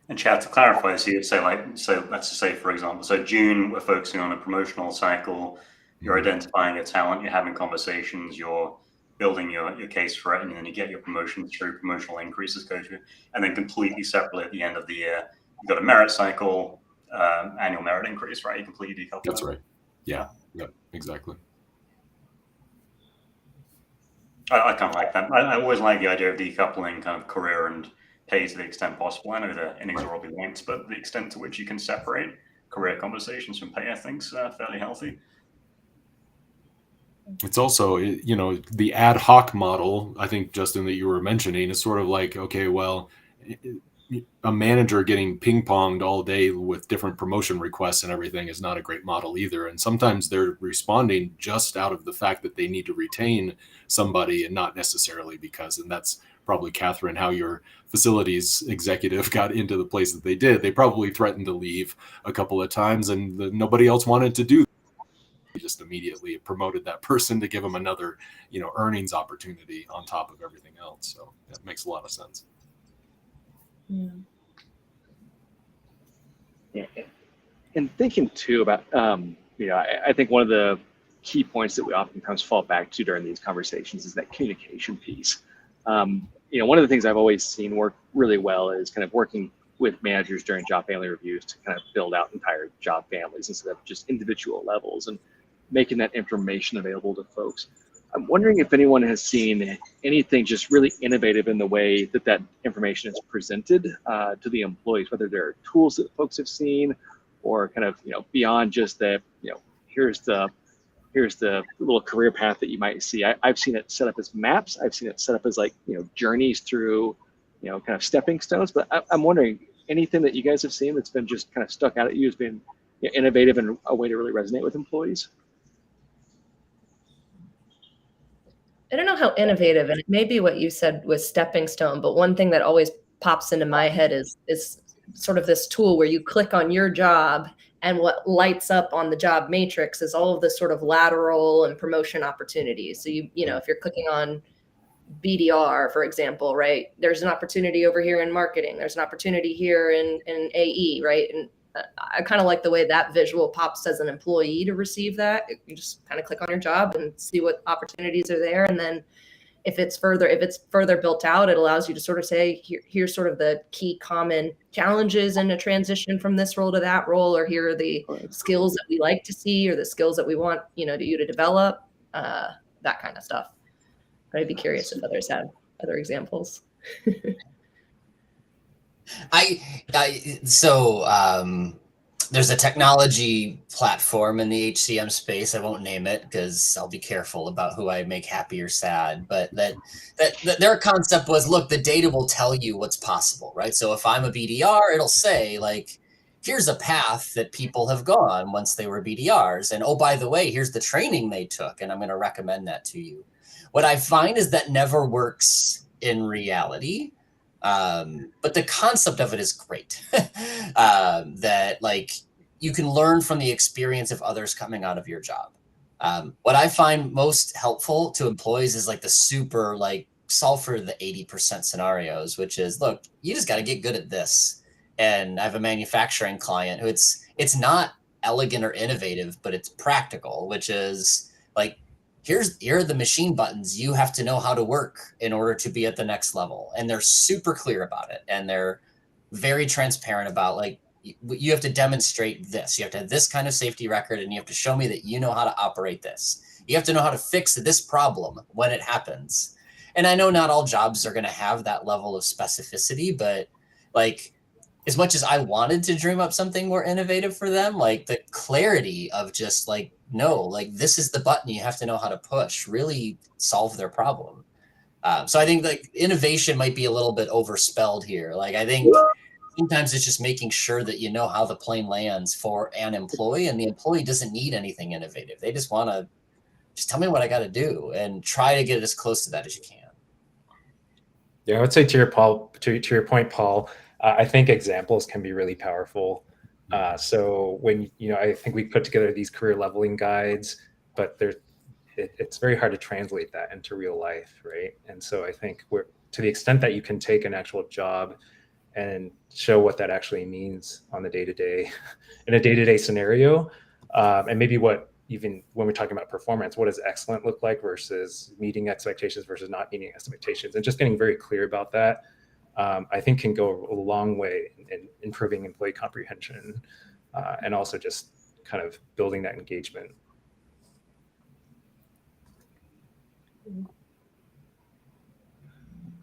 And Chad, to clarify, so you'd say so let's just say, for example, so June, we're focusing on a promotional cycle, you're identifying a talent, you're having conversations, you're building your case for it, and then you get your promotion through promotional increases go through, and then completely separately at the end of the year, you've got a merit cycle, annual merit increase, right? You completely decouple. That's right. Yeah, exactly. I kind of like that. I always like the idea of decoupling kind of career and pay to the extent possible. I know they're inexorably linked, but the extent to which you can separate career conversations from pay, I think, is fairly healthy. It's also, the ad hoc model, I think, Justin, that you were mentioning is sort of like, okay, well, a manager getting ping-ponged all day with different promotion requests and everything is not a great model either. And sometimes they're responding just out of the fact that they need to retain somebody and not necessarily because, and that's probably, Catherine, how your facilities executive got into the place that they did. They probably threatened to leave a couple of times and nobody else wanted to do that. They just immediately promoted that person to give them another, earnings opportunity on top of everything else. So that makes a lot of sense. Yeah. And thinking too about, I think one of the key points that we oftentimes fall back to during these conversations is that communication piece. One of the things I've always seen work really well is kind of working with managers during job family reviews to kind of build out entire job families instead of just individual levels and making that information available to folks. I'm wondering if anyone has seen anything just really innovative in the way that information is presented to the employees, whether there are tools that folks have seen or kind of, beyond just the, here's the little career path that you might see. I've seen it set up as maps. I've seen it set up as journeys through, kind of stepping stones. But I'm wondering, anything that you guys have seen that's been just kind of stuck out at you as being innovative and a way to really resonate with employees? I don't know how innovative, and it may be what you said was stepping stone, but one thing that always pops into my head is sort of this tool where you click on your job and what lights up on the job matrix is all of this sort of lateral and promotion opportunities. So if you're clicking on BDR, for example, right, there's an opportunity over here in marketing. There's an opportunity here in AE, right? And I kind of like the way that visual pops as an employee to receive that. You just kind of click on your job and see what opportunities are there. And then if it's further built out, it allows you to sort of say, here's sort of the key common challenges in a transition from this role to that role, or here are the skills that we like to see, or the skills that we want, you to develop, that kind of stuff. I'd be curious if others have other examples. There's a technology platform in the HCM space. I won't name it because I'll be careful about who I make happy or sad. But that their concept was, look, the data will tell you what's possible, right? So if I'm a BDR, it'll say here's a path that people have gone once they were BDRs, and oh, by the way, here's the training they took, and I'm going to recommend that to you. What I find is that never works in reality. But the concept of it is great. That you can learn from the experience of others coming out of your job. What I find most helpful to employees is the super solve for the 80% scenarios, which is, look, you just got to get good at this. And I have a manufacturing client who it's not elegant or innovative, but it's practical, which is here are the machine buttons you have to know how to work in order to be at the next level. And they're super clear about it. And they're very transparent about you have to demonstrate this. You have to have this kind of safety record, and you have to show me that you know how to operate this. You have to know how to fix this problem when it happens. And I know not all jobs are going to have that level of specificity, but as much as I wanted to dream up something more innovative for them, the clarity of just no, this is the button you have to know how to push really solve their problem. So I think innovation might be a little bit overspelled here. I think sometimes it's just making sure that you know how the plane lands for an employee, and the employee doesn't need anything innovative. They just want to just tell me what I got to do, and try to get as close to that as you can. Yeah, I would say to your point, Paul, I think examples can be really powerful. So when, I think we put together these career leveling guides, but it's very hard to translate that into real life, right? And so I think to the extent that you can take an actual job and show what that actually means on the day-to-day, in a day-to-day scenario, and maybe even when we're talking about performance, what does excellent look like versus meeting expectations versus not meeting expectations, and just getting very clear about that, I think can go a long way in improving employee comprehension, and also just kind of building that engagement.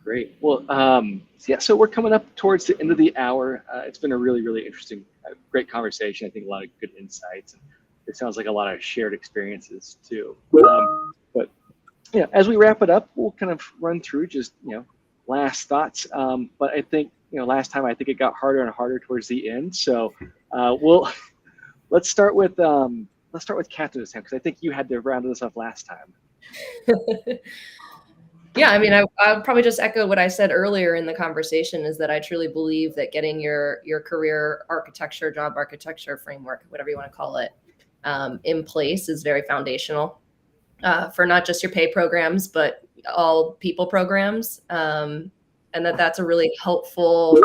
Great. Well, yeah, so we're coming up towards the end of the hour. It's been a really, really interesting, great conversation. I think a lot of good insights. And it sounds like a lot of shared experiences too. But yeah, as we wrap it up, we'll kind of run through just, last thoughts. But I think, last time I think it got harder and harder towards the end. So let's start with Catherine this time, because I think you had to round this up last time. Yeah, I mean, I'll probably just echo what I said earlier in the conversation, is that I truly believe that getting your career architecture, job architecture framework, whatever you want to call it, in place is very foundational for not just your pay programs, but all people programs. And that's a really helpful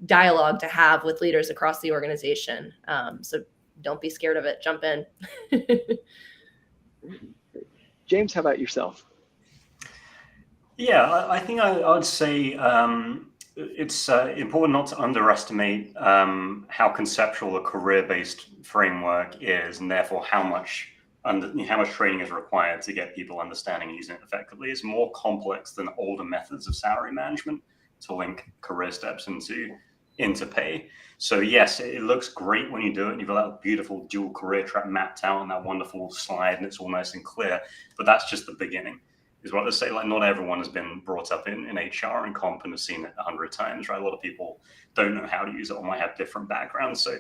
dialogue to have with leaders across the organization. So don't be scared of it. Jump in. James, how about yourself? Yeah, I think I would say it's important not to underestimate how conceptual a career-based framework is, and therefore how much training is required to get people understanding and using it effectively. It's more complex than older methods of salary management to link career steps into pay. So yes, it looks great when you do it, and you've got that beautiful dual career track mapped out on that wonderful slide, and it's all nice and clear. But that's just the beginning. Is what they say, like not everyone has been brought up in HR and comp and has seen it 100 times, right? A lot of people don't know how to use it or might have different backgrounds. So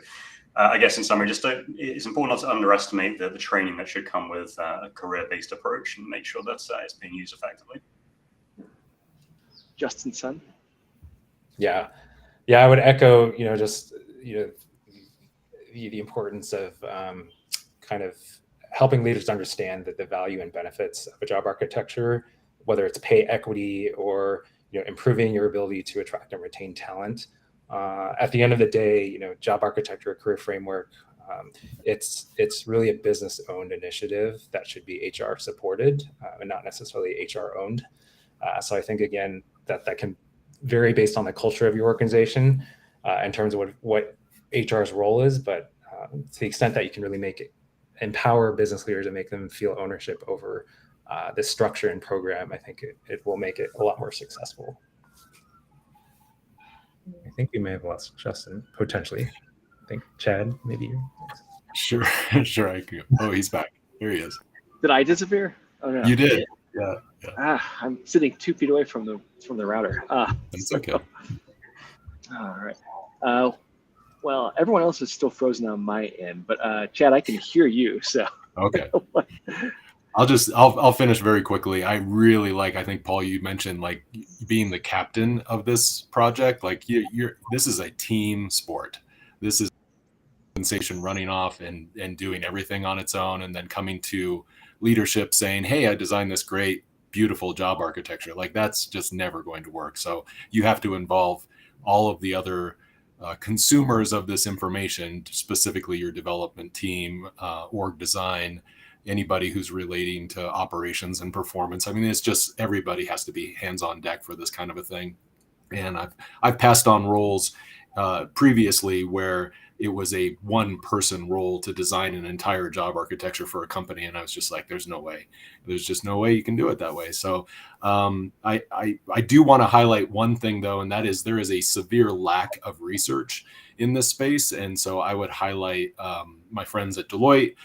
I guess in summary, it's important not to underestimate the training that should come with a career-based approach, and make sure that it's being used effectively. Justin Sun? Yeah, I would echo, just, the importance of kind of helping leaders understand that the value and benefits of a job architecture, whether it's pay equity or improving your ability to attract and retain talent. At the end of the day, job architecture, career framework, it's really a business-owned initiative that should be HR supported and not necessarily HR owned. So I think again that can vary based on the culture of your organization in terms of what HR's role is, but to the extent that you can really empower business leaders and make them feel ownership over this structure and program, I think it will make it a lot more successful. I think we may have lost Justin, potentially. I think Chad, maybe you're next. Sure. Oh, he's back. Here he is. Did I disappear? Oh no. You did. Yeah. I'm sitting 2 feet away from the router. That's okay. All right. Well, everyone else is still frozen on my end, but Chad, I can hear you. So okay. I'll finish very quickly. I really I think Paul, you mentioned being the captain of this project. This is a team sport. This is compensation running off and doing everything on its own, and then coming to leadership saying, hey, I designed this great, beautiful job architecture. That's just never going to work. So you have to involve all of the other consumers of this information, specifically your development team, org design, anybody who's relating to operations and performance. I mean, it's just everybody has to be hands on deck for this kind of a thing. And I've passed on roles previously where it was a one-person role to design an entire job architecture for a company, and I was just like, there's just no way you can do it that way. So I do want to highlight one thing though, and that is there is a severe lack of research in this space. And so I would highlight my friends at Deloitte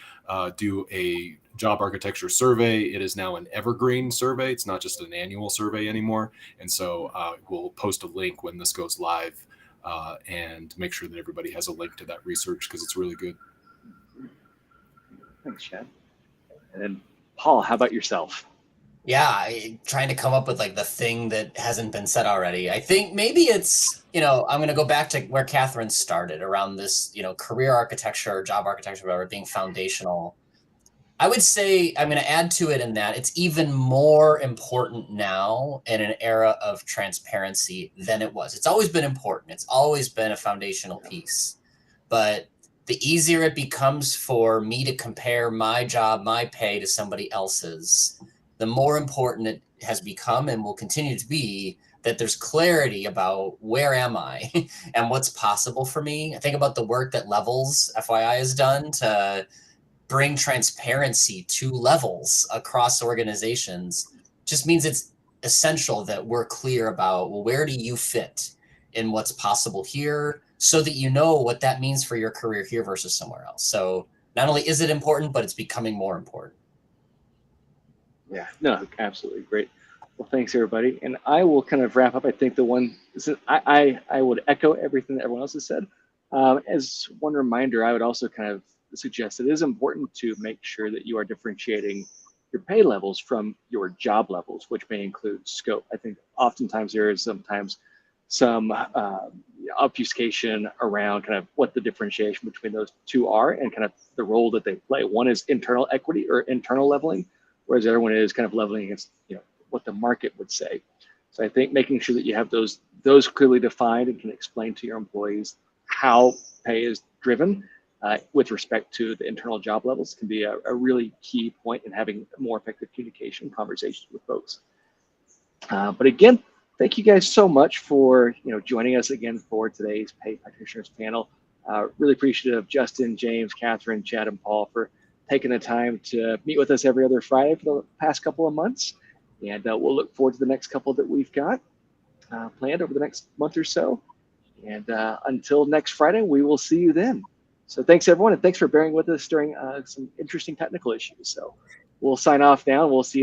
do a job architecture survey. It is now an evergreen survey. It's not just an annual survey anymore. And so we'll post a link when this goes live and make sure that everybody has a link to that research because it's really good. Thanks, Chad. And then Paul, how about yourself? Yeah, trying to come up with like the thing that hasn't been said already. I think maybe it's, I'm going to go back to where Catherine started around this, career architecture, job architecture, whatever, being foundational. I would say I'm going to add to it in that it's even more important now in an era of transparency than it was. It's always been important. It's always been a foundational piece. But the easier it becomes for me to compare my job, my pay to somebody else's, the more important it has become and will continue to be that there's clarity about where am I and what's possible for me. I think about the work that Levels, FYI, has done to bring transparency to levels across organizations. Just means it's essential that we're clear about, well, where do you fit in what's possible here so that you know what that means for your career here versus somewhere else. So not only is it important, but it's becoming more important. Yeah, no, absolutely great. Well, thanks everybody. And I will kind of wrap up. I think I would echo everything that everyone else has said. As one reminder, I would also kind of suggest it is important to make sure that you are differentiating your pay levels from your job levels, which may include scope. I think oftentimes there is sometimes some obfuscation around kind of what the differentiation between those two are and kind of the role that they play. One is internal equity or internal leveling, whereas the other one is kind of leveling against what the market would say. So I think making sure that you have those clearly defined and can explain to your employees how pay is driven with respect to the internal job levels can be a really key point in having more effective communication conversations with folks. But again, thank you guys so much for joining us again for today's Pay Practitioners panel. Really appreciative of Justin, James, Catherine, Chad, and Paul for taking the time to meet with us every other Friday for the past couple of months. And we'll look forward to the next couple that we've got planned over the next month or so. And until next Friday, we will see you then. So thanks, everyone, and thanks for bearing with us during some interesting technical issues. So we'll sign off now, and we'll see you then.